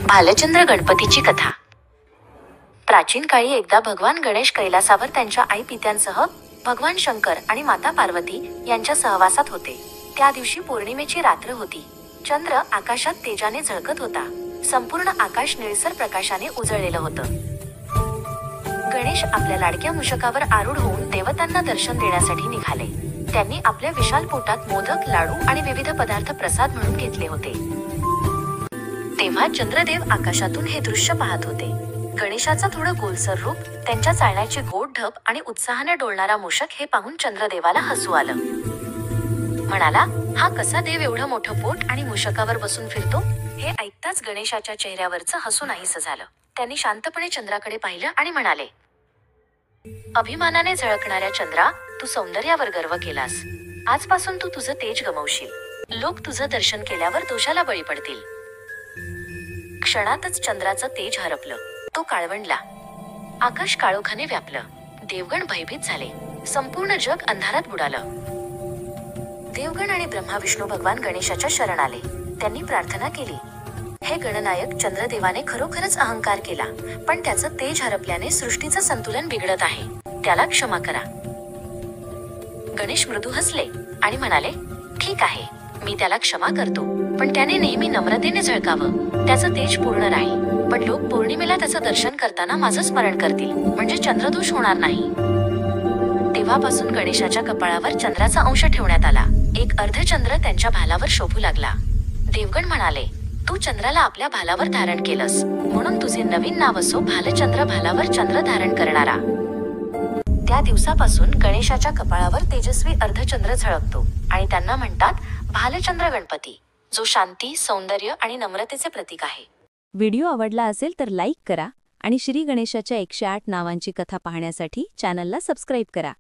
भालचंद्र गणपतीची कथा. प्राचीन काळी एकदा भगवान गणेश कैलासावर त्यांच्या आई पित्यांसह भगवान शंकर आणि माता पार्वती यांच्या सहवासात होते. त्या दिवशी पौर्णिमेची रात्र होती. चंद्र आकाशात तेजाने झळकत होता. संपूर्ण आकाश निळसर प्रकाशाने उजळलेलं होतं. गणेश आपल्या लाडक्या मूषकावर आरूढ होऊन देवतांना दर्शन देण्यासाठी निघाले. त्यांनी आपल्या विशाल पोटात मोदक, लाडू आणि विविध पदार्थ प्रसाद म्हणून घेतले होते. तेव्हा चंद्रदेव आकाशातून हे दृश्य पाहत होते. गणेशाचं थोडं गोलसर रूप, त्यांच्या चालण्याची गोड ढब आणि उत्साहाने डोलणारा मूषक हे पाहून चंद्रदेवाला हसू आलं. म्हणाला, हा कसा देव एवढं मोठं पोट आणि मूषकावर बसून फिरतो? हे ऐकताच गणेशाच्या चेहऱ्यावरचं हसू नाहीसं झालं. त्यांनी शांतपणे चंद्राकडे पाहिलं आणि म्हणाले, अभिमानाने झळकणाऱ्या चंद्रा, तू सौंदर्यावर गर्व केलास. आजपासून तू तुझं तेज गमावशील. लोक तुझं दर्शन केल्यावर दोषाला बळी पडतील. क्षणातच चंद्राचं तेज हरपलं. तो काळवंडला. आकाश काळोखाने व्यापलं. देवगण भयभीत झाले. संपूर्ण जग अंधारात बुडालं. देवगण आणि ब्रह्मा विष्णू भगवान गणेशाच्या शरण आले. त्यांनी प्रार्थना केली, हे गणनायक, चंद्रदेवाने खरोखरच अहंकार केला, पण त्याचं तेज हरपल्याने सृष्टीचं संतुलन बिघडत आहे. त्याला क्षमा करा. गणेश मृदू हसले आणि म्हणाले, ठीक आहे, मी त्याला क्षमा करतो, पण त्याने नेहमी नम्रतेने झळकावं. त्याचं तेज पूर्ण राहील, पण लोक पौर्णिमेला त्याचं दर्शन करताना माझं स्मरण करतील, म्हणजे चंद्रदोष होणार नाही. तेव्हापासून गणेशाच्या कपाळावर चंद्राचा अंश ठेवण्यात आला. एक अर्धचंद्र त्यांच्या भालावर शोभू लागला. देवगण म्हणाले, तू चंद्राला आपल्या भालावर धारण केलंस, म्हणून तुझे नवीन नाव असो भालचंद्र, भालावर चंद्र धारण करणारा. त्या दिवसापासून गणेशाच्या कपाळावर तेजस्वी अर्धचंद्र झळकतो आणि त्यांना म्हणतात भालचंद्र गणपती, जो शांती, सौंदर्य आणि नम्रतेचे प्रतीक आहे. व्हिडिओ आवडला असेल तर लाईक करा आणि श्री गणेशाच्या 108 नावांची कथा पाहण्यासाठी चॅनलला सबस्क्राईब करा.